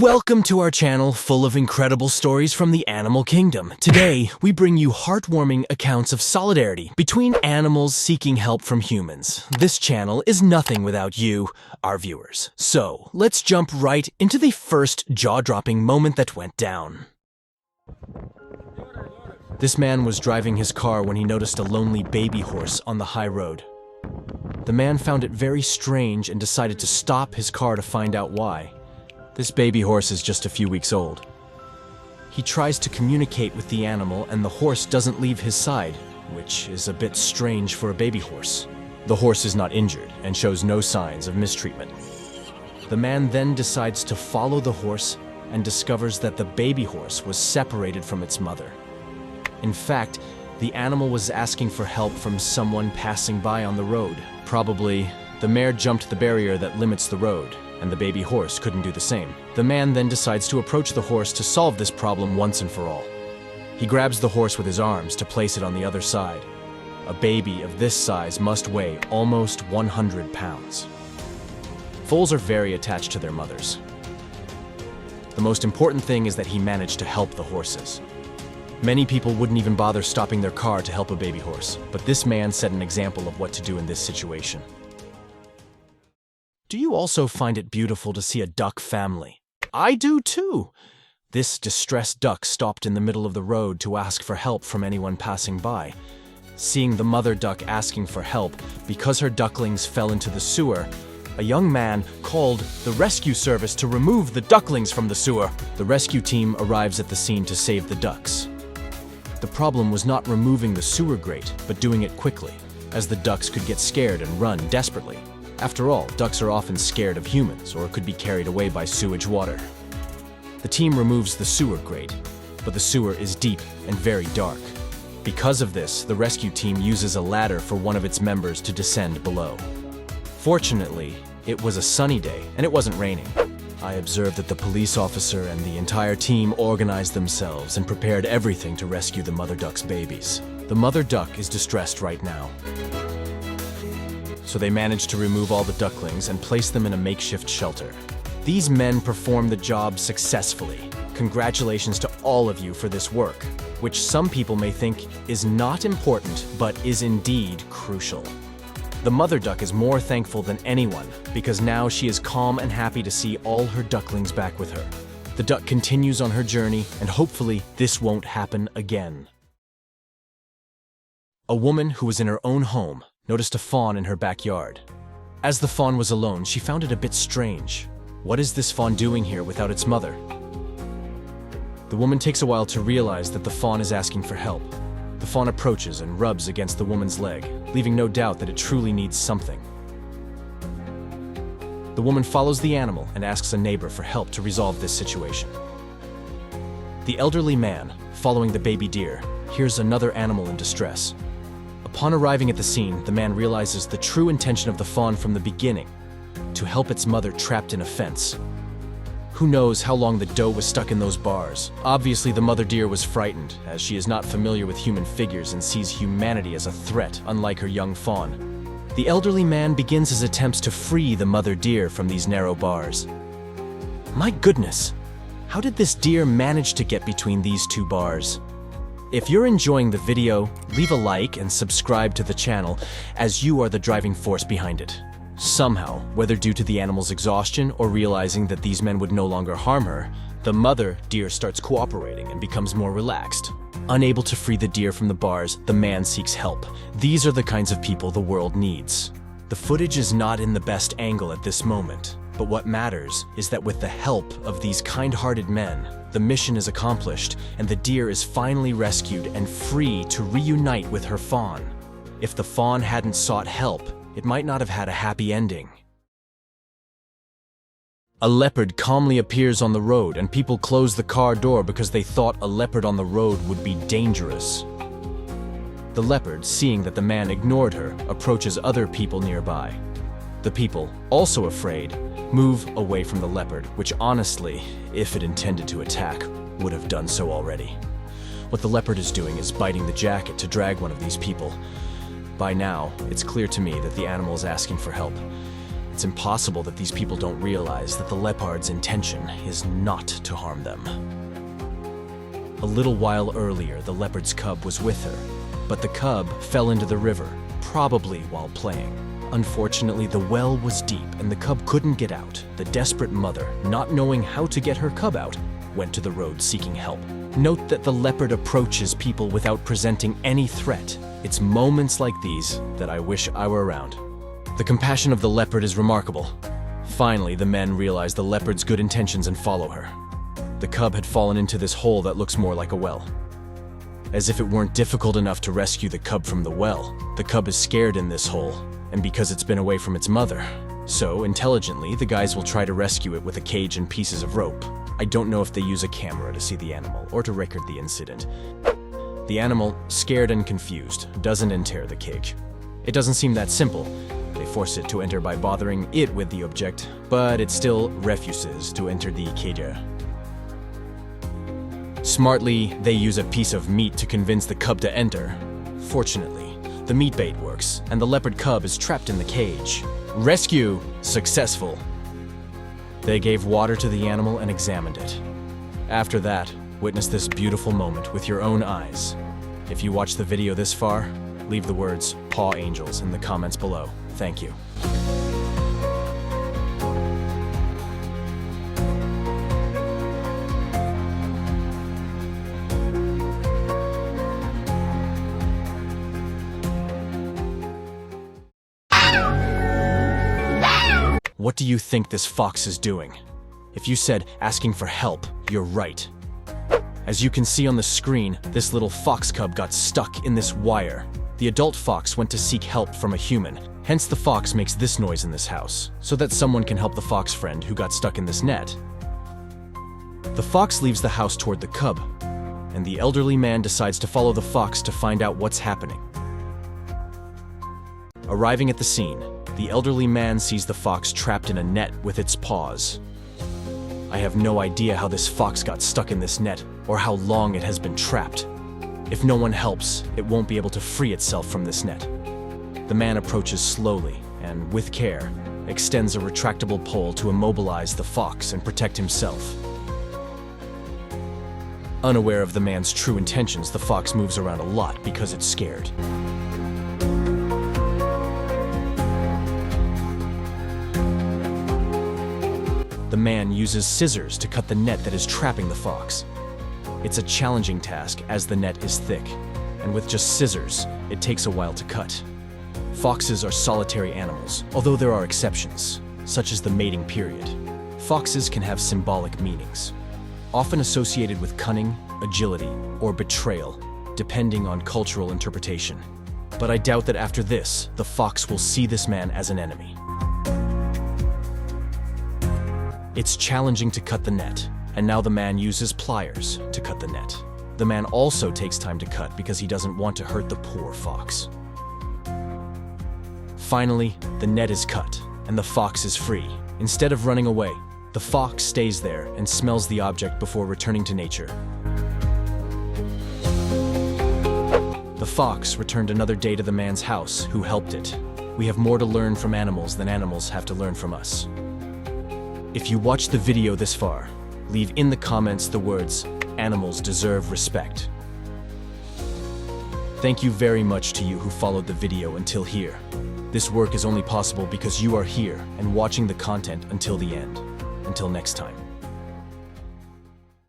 Welcome to our channel full of incredible stories from the animal kingdom. Today, we bring you heartwarming accounts of solidarity between animals seeking help from humans. This channel is nothing without you, our viewers. So, let's jump right into the first jaw-dropping moment that went down. This man was driving his car when he noticed a lonely baby horse on the high road. The man found it very strange and decided to stop his car to find out why. This baby horse is just a few weeks old. He tries to communicate with the animal and the horse doesn't leave his side, which is a bit strange for a baby horse. The horse is not injured and shows no signs of mistreatment. The man then decides to follow the horse and discovers that the baby horse was separated from its mother. In fact, the animal was asking for help from someone passing by on the road. Probably, the mare jumped the barrier that limits the road, and the baby horse couldn't do the same. The man then decides to approach the horse to solve this problem once and for all. He grabs the horse with his arms to place it on the other side. A baby of this size must weigh almost 100 pounds. Foals are very attached to their mothers. The most important thing is that he managed to help the horses. Many people wouldn't even bother stopping their car to help a baby horse, but this man set an example of what to do in this situation. Do you also find it beautiful to see a duck family? I do too! This distressed duck stopped in the middle of the road to ask for help from anyone passing by. Seeing the mother duck asking for help because her ducklings fell into the sewer, a young man called the rescue service to remove the ducklings from the sewer. The rescue team arrives at the scene to save the ducks. The problem was not removing the sewer grate, but doing it quickly, as the ducks could get scared and run desperately. After all, ducks are often scared of humans or could be carried away by sewage water. The team removes the sewer grate, but the sewer is deep and very dark. Because of this, the rescue team uses a ladder for one of its members to descend below. Fortunately, it was a sunny day and it wasn't raining. I observed that the police officer and the entire team organized themselves and prepared everything to rescue the mother duck's babies. The mother duck is distressed right now. So they managed to remove all the ducklings and place them in a makeshift shelter. These men performed the job successfully. Congratulations to all of you for this work, which some people may think is not important, but is indeed crucial. The mother duck is more thankful than anyone because now she is calm and happy to see all her ducklings back with her. The duck continues on her journey, and hopefully this won't happen again. A woman who was in her own home noticed a fawn in her backyard. As the fawn was alone, she found it a bit strange. What is this fawn doing here without its mother? The woman takes a while to realize that the fawn is asking for help. The fawn approaches and rubs against the woman's leg, leaving no doubt that it truly needs something. The woman follows the animal and asks a neighbor for help to resolve this situation. The elderly man, following the baby deer, hears another animal in distress. Upon arriving at the scene, the man realizes the true intention of the fawn from the beginning, to help its mother trapped in a fence. Who knows how long the doe was stuck in those bars? Obviously, the mother deer was frightened, as she is not familiar with human figures and sees humanity as a threat, unlike her young fawn. The elderly man begins his attempts to free the mother deer from these narrow bars. My goodness, how did this deer manage to get between these two bars? If you're enjoying the video, leave a like and subscribe to the channel, as you are the driving force behind it. Somehow, whether due to the animal's exhaustion or realizing that these men would no longer harm her, the mother deer starts cooperating and becomes more relaxed. Unable to free the deer from the bars, the man seeks help. These are the kinds of people the world needs. The footage is not in the best angle at this moment, but what matters is that with the help of these kind-hearted men, the mission is accomplished and the deer is finally rescued and free to reunite with her fawn. If the fawn hadn't sought help, it might not have had a happy ending. A leopard calmly appears on the road and people close the car door because they thought a leopard on the road would be dangerous. The leopard, seeing that the man ignored her, approaches other people nearby. The people, also afraid, move away from the leopard, which honestly, if it intended to attack, would have done so already. What the leopard is doing is biting the jacket to drag one of these people. By now, it's clear to me that the animal is asking for help. It it's impossible that these people don't realize that the leopard's intention is not to harm them. A little while earlier, the leopard's cub was with her, but the cub fell into the river, probably while playing. Unfortunately, the well was deep and the cub couldn't get out. The desperate mother, not knowing how to get her cub out, went to the road seeking help. Note that the leopard approaches people without presenting any threat. It's moments like these that I wish I were around. The compassion of the leopard is remarkable. Finally, the men realize the leopard's good intentions and follow her. The cub had fallen into this hole that looks more like a well. As if it weren't difficult enough to rescue the cub from the well, the cub is scared in this hole, and because it's been away from its mother. So, intelligently, the guys will try to rescue it with a cage and pieces of rope. I don't know if they use a camera to see the animal or to record the incident. The animal, scared and confused, doesn't enter the cage. It doesn't seem that simple. They force it to enter by bothering it with the object, but it still refuses to enter the cage. Smartly, they use a piece of meat to convince the cub to enter. Fortunately, the meat bait works, and the leopard cub is trapped in the cage. Rescue successful. They gave water to the animal and examined it. After that, witness this beautiful moment with your own eyes. If you watched the video this far, leave the words "Paw Angels" in the comments below. Thank you. What do you think this fox is doing? If you said asking for help, you're right. As you can see on the screen, this little fox cub got stuck in this wire. The adult fox went to seek help from a human, hence the fox makes this noise in this house, so that someone can help the fox friend who got stuck in this net. The fox leaves the house toward the cub, and the elderly man decides to follow the fox to find out what's happening. Arriving at the scene, the elderly man sees the fox trapped in a net with its paws. I have no idea how this fox got stuck in this net or how long it has been trapped. If no one helps, it won't be able to free itself from this net. The man approaches slowly and, with care, extends a retractable pole to immobilize the fox and protect himself. Unaware of the man's true intentions, the fox moves around a lot because it's scared. The man uses scissors to cut the net that is trapping the fox. It's a challenging task as the net is thick, and with just scissors, it takes a while to cut. Foxes are solitary animals, although there are exceptions, such as the mating period. Foxes can have symbolic meanings, often associated with cunning, agility, or betrayal, depending on cultural interpretation. But I doubt that after this, the fox will see this man as an enemy. It's challenging to cut the net, and now the man uses pliers to cut the net. The man also takes time to cut because he doesn't want to hurt the poor fox. Finally, the net is cut, and the fox is free. Instead of running away, the fox stays there and smells the object before returning to nature. The fox returned another day to the man's house, who helped it. We have more to learn from animals than animals have to learn from us. If you watched the video this far, leave in the comments the words, "Animals deserve respect." Thank you very much to you who followed the video until here. This work is only possible because you are here and watching the content until the end. Until next time.